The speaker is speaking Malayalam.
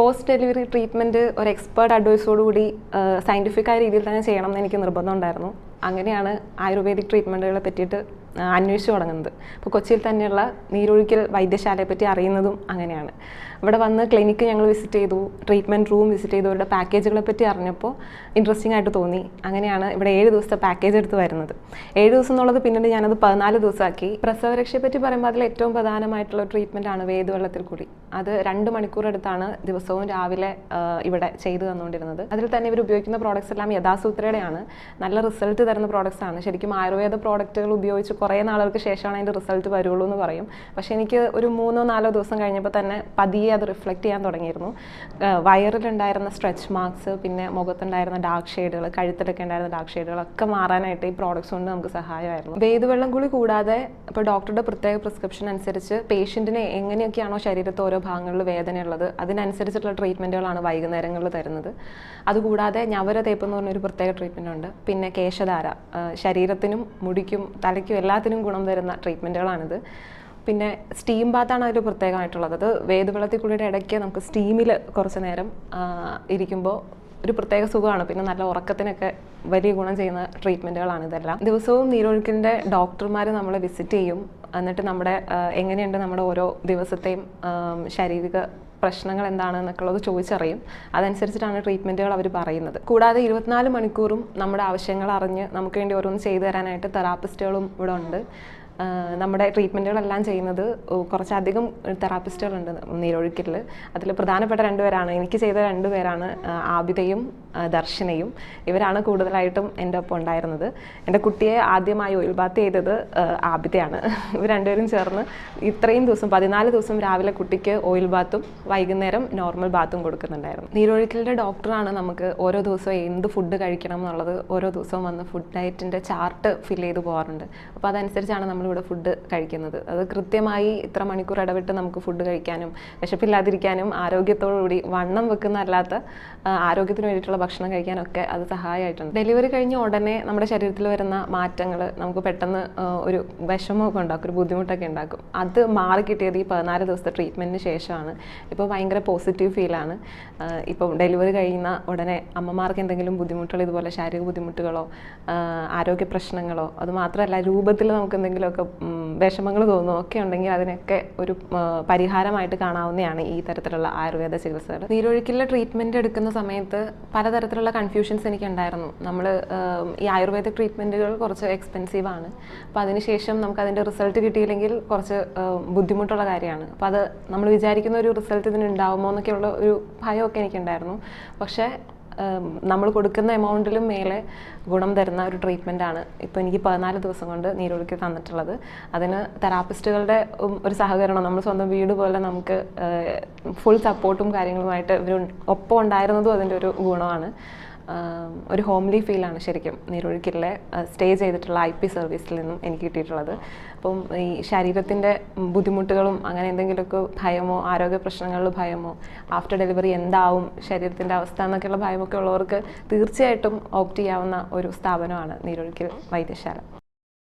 പോസ്റ്റ് ഡെലിവറി ട്രീറ്റ്മെൻറ്റ് ഒരു എക്സ്പേർട്ട് അഡ്വൈസോടുകൂടി സയൻറ്റിഫിക്കായ രീതിയിൽ തന്നെ ചെയ്യണം എന്ന് എനിക്ക് നിർബന്ധം ഉണ്ടായിരുന്നു. അങ്ങനെയാണ് ആയുർവേദിക് ട്രീറ്റ്മെൻറ്റുകളെ പറ്റിയിട്ട് അന്വേഷിച്ച് തുടങ്ങുന്നത്. ഇപ്പോൾ കൊച്ചിയിൽ തന്നെയുള്ള നീരൊഴുക്കൽ വൈദ്യശാലയെ പറ്റി അറിയുന്നതും അങ്ങനെയാണ്. ഇവിടെ വന്ന് ക്ലിനിക്ക് ഞങ്ങൾ വിസിറ്റ് ചെയ്തു, ട്രീറ്റ്മെൻറ്റ് റൂം വിസിറ്റ് ചെയ്തു, അവരുടെ പാക്കേജുകളെ പറ്റി അറിഞ്ഞപ്പോൾ ഇൻട്രസ്റ്റിംഗ് ആയിട്ട് തോന്നി. അങ്ങനെയാണ് ഇവിടെ 7 ദിവസത്തെ പാക്കേജ് എടുത്ത് വരുന്നത്. 7 ദിവസം എന്നുള്ളത് പിന്നീട് ഞാനത് 14 ദിവസമാക്കി. പ്രസവരക്ഷയെ പറ്റി പറയുമ്പോൾ അതിൽ ഏറ്റവും പ്രധാനമായിട്ടുള്ള ട്രീറ്റ്മെൻറ്റാണ് വേദവെള്ളത്തിൽ കൂടി. അത് 2 മണിക്കൂർ എടുത്താണ് ദിവസവും രാവിലെ ഇവിടെ ചെയ്തു തന്നുകൊണ്ടിരുന്നത്. അതിൽ തന്നെ ഇവർ ഉപയോഗിക്കുന്ന പ്രോഡക്റ്റ്സ് എല്ലാം യഥാസൂത്രയുടെയാണ്. നല്ല റിസൾട്ട് തരുന്ന പ്രോഡക്റ്റ്സ് ആണ്. ശരിക്കും ആയുർവേദ പ്രോഡക്റ്റുകൾ ഉപയോഗിച്ച് കുറേ നാളുകൾക്ക് ശേഷമാണ് അതിൻ്റെ റിസൾട്ട് വരുള്ളൂ എന്ന് പറയും. പക്ഷേ എനിക്ക് ഒരു 3-4 ദിവസം കഴിഞ്ഞപ്പോൾ തന്നെ പതിയെ അത് റിഫ്ലക്റ്റ് ചെയ്യാൻ തുടങ്ങിയിരുന്നു. വയറിലുണ്ടായിരുന്ന സ്ട്രെച്ച് മാർക്സ്, പിന്നെ മുഖത്തുണ്ടായിരുന്ന ഡാർക്ക് ഷെയ്ഡുകൾ, കഴുത്തിലൊക്കെ ഉണ്ടായിരുന്ന ഡാർക്ക് ഷെയ്ഡുകളൊക്കെ മാറാനായിട്ട് ഈ പ്രോഡക്റ്റ്സ് കൊണ്ട് നമുക്ക് സഹായമായിരുന്നു. വേദവെള്ളം കൂടി കൂടാതെ ഇപ്പോൾ ഡോക്ടറുടെ പ്രത്യേക പ്രിസ്ക്രിപ്ഷൻ അനുസരിച്ച് പേഷ്യൻറ്റിന് എങ്ങനെയൊക്കെയാണോ ശരീരത്ത് ഓരോ ഭാഗങ്ങളിൽ വേദനയുള്ളത് അതിനനുസരിച്ചിട്ടുള്ള ട്രീറ്റ്മെൻറ്റുകളാണ് വൈകുന്നേരങ്ങളിൽ തരുന്നത്. അതുകൂടാതെ ഞവര തേപ്പ് എന്ന് പറഞ്ഞൊരു പ്രത്യേക ട്രീറ്റ്മെൻ്റ് ഉണ്ട്. പിന്നെ കേശധാര, ശരീരത്തിനും മുടിക്കും തലയ്ക്കും എല്ലാത്തിനും ഗുണം തരുന്ന ട്രീറ്റ്മെൻറ്റുകളാണിത്. പിന്നെ സ്റ്റീം ബാത്താണ് അതിൽ പ്രത്യേകമായിട്ടുള്ളത്. അത് വേദവെള്ളത്തിൽ കൂടിയുടെ ഇടയ്ക്ക് നമുക്ക് സ്റ്റീമിൽ കുറച്ച് നേരം ഇരിക്കുമ്പോൾ ഒരു പ്രത്യേക സുഖമാണ്. പിന്നെ നല്ല ഉറക്കത്തിനൊക്കെ വലിയ ഗുണം ചെയ്യുന്ന ട്രീറ്റ്മെൻറ്റുകളാണ് ഇതെല്ലാം. ദിവസവും നീരൊഴുക്കിൻ്റെ ഡോക്ടർമാർ നമ്മളെ വിസിറ്റ് ചെയ്യും. എന്നിട്ട് നമ്മുടെ എങ്ങനെയുണ്ട് നമ്മുടെ ഓരോ ദിവസത്തെയും ശാരീരിക പ്രശ്നങ്ങൾ എന്താണെന്നൊക്കെയുള്ളത് ചോദിച്ചറിയും. അതനുസരിച്ചിട്ടാണ് ട്രീറ്റ്മെൻറ്റുകൾ അവർ പറയുന്നത്. കൂടാതെ 24 മണിക്കൂറും നമ്മുടെ ആവശ്യങ്ങൾ അറിഞ്ഞ് നമുക്ക് വേണ്ടി ഓരോന്ന് ചെയ്തു തരാനായിട്ട് തെറാപ്പിസ്റ്റുകളും ഇവിടെ ഉണ്ട്. നമ്മുടെ ട്രീറ്റ്മെൻറ്റുകളെല്ലാം ചെയ്യുന്നത് കുറച്ചധികം തെറാപ്പിസ്റ്റുകളുണ്ട് നീരൊഴുക്കിൽ. അതിൽ പ്രധാനപ്പെട്ട 2 പേരാണ്, എനിക്ക് ചെയ്ത 2 പേരാണ് ആബിദയും ദർശനയും. ഇവരാണ് കൂടുതലായിട്ടും എൻ്റെ ഒപ്പം ഉണ്ടായിരുന്നത്. എൻ്റെ കുട്ടിയെ ആദ്യമായി ഓയിൽ ബാത്ത് ചെയ്തത് ആബിദയാണ്. ഇവർ 2 പേരും ചേർന്ന് ഇത്രയും ദിവസം 14 ദിവസം രാവിലെ കുട്ടിക്ക് ഓയിൽ ബാത്തും വൈകുന്നേരം നോർമൽ ബാത്തും കൊടുക്കുന്നുണ്ടായിരുന്നു. നീരൊഴുക്കലിൻ്റെ ഡോക്ടറാണ് നമുക്ക് ഓരോ ദിവസവും എന്ത് ഫുഡ് കഴിക്കണം എന്നുള്ളത് ഓരോ ദിവസവും വന്ന് ഫുഡ് ഡയറ്റിൻ്റെ ചാർട്ട് ഫിൽ ചെയ്ത് പോകാറുണ്ട്. അപ്പോൾ അതനുസരിച്ചാണ് നമ്മളിവിടെ ഫുഡ് കഴിക്കുന്നത്. അത് കൃത്യമായി ഇത്ര മണിക്കൂർ ഇടവിട്ട് നമുക്ക് ഫുഡ് കഴിക്കാനും വിശപ്പില്ലാതിരിക്കാനും ആരോഗ്യത്തോടുകൂടി വണ്ണം വെക്കുന്നതല്ലാത്ത ആരോഗ്യത്തിന് വേണ്ടിയിട്ടുള്ള ഭക്ഷണം കഴിക്കാനൊക്കെ അത് സഹായമായിട്ടുണ്ട്. ഡെലിവറി കഴിഞ്ഞ ഉടനെ നമ്മുടെ ശരീരത്തിൽ വരുന്ന മാറ്റങ്ങൾ നമുക്ക് പെട്ടെന്ന് ഒരു വിഷമമൊക്കെ ഉണ്ടാക്കും, ഒരു ബുദ്ധിമുട്ടൊക്കെ ഉണ്ടാക്കും. അത് മാറിക്കിട്ടിയത് ഈ 14 ദിവസത്തെ ട്രീറ്റ്മെൻറ്റിന് ശേഷമാണ്. ഇപ്പോൾ ഭയങ്കര പോസിറ്റീവ് ഫീലാണ്. ഇപ്പം ഡെലിവറി കഴിയുന്ന ഉടനെ അമ്മമാർക്ക് എന്തെങ്കിലും ബുദ്ധിമുട്ടുകൾ, ഇതുപോലെ ശാരീരിക ബുദ്ധിമുട്ടുകളോ ആരോഗ്യ പ്രശ്നങ്ങളോ അതുമാത്രമല്ല രൂപത്തിൽ നമുക്ക് എന്തെങ്കിലുമൊക്കെ വിഷമങ്ങൾ തോന്നുന്നു ഒക്കെ ഉണ്ടെങ്കിൽ അതിനൊക്കെ ഒരു പരിഹാരമായിട്ട് കാണാവുന്നതാണ് ഈ തരത്തിലുള്ള ആയുർവേദ ചികിത്സകൾ. നീരൊഴുക്കിലെ ട്രീറ്റ്മെൻറ്റ് എടുക്കുന്ന സമയത്ത് പലതരത്തിലുള്ള കൺഫ്യൂഷൻസ് എനിക്കുണ്ടായിരുന്നു. നമ്മൾ ഈ ആയുർവേദ ട്രീറ്റ്മെൻറ്റുകൾ കുറച്ച് എക്സ്പെൻസീവാണ്. അപ്പോൾ അതിനുശേഷം നമുക്ക് അതിൻ്റെ റിസൾട്ട് കിട്ടിയില്ലെങ്കിൽ കുറച്ച് ബുദ്ധിമുട്ടുള്ള കാര്യമാണ്. അപ്പോൾ അത് നമ്മൾ വിചാരിക്കുന്ന ഒരു റിസൾട്ട് ഇതിന് ഉണ്ടാവുമോ എന്നൊക്കെയുള്ള ഒരു ഭയമൊക്കെ എനിക്കുണ്ടായിരുന്നു. പക്ഷേ നമ്മൾ കൊടുക്കുന്ന എമൗണ്ടിലും മേലെ ഗുണം തരുന്ന ഒരു ട്രീറ്റ്മെൻറ്റാണ് ഇപ്പോൾ എനിക്ക് 14 ദിവസം കൊണ്ട് നീരൊഴുക്കി തന്നിട്ടുള്ളത്. അതിന് തെറാപ്പിസ്റ്റുകളുടെ ഒരു സഹകരണം, നമ്മൾ സ്വന്തം വീട് പോലെ നമുക്ക് ഫുൾ സപ്പോർട്ടും കാര്യങ്ങളുമായിട്ട് ഇവർ ഒപ്പം ഉണ്ടായിരുന്നതും അതിൻ്റെ ഒരു ഗുണമാണ്. ഒരു ഹോംലി ഫീലാണ് ശരിക്കും നീരൊഴുക്കിലെ സ്റ്റേ ചെയ്തിട്ടുള്ള IP സർവീസിൽ നിന്നും എനിക്ക് കിട്ടിയിട്ടുള്ളത്. അപ്പം ഈ ശരീരത്തിൻ്റെ ബുദ്ധിമുട്ടുകളും അങ്ങനെ എന്തെങ്കിലുമൊക്കെ ഭയമോ ആരോഗ്യ പ്രശ്നങ്ങളിൽ ഭയമോ ആഫ്റ്റർ ഡെലിവറി എന്താവും ശരീരത്തിൻ്റെ അവസ്ഥ എന്നൊക്കെയുള്ള ഭയമൊക്കെ ഉള്ളവർക്ക് തീർച്ചയായിട്ടും ഓപ്റ്റ് ചെയ്യാവുന്ന ഒരു സ്ഥാപനമാണ് നീരൊഴുക്കിൽ വൈദ്യശാല.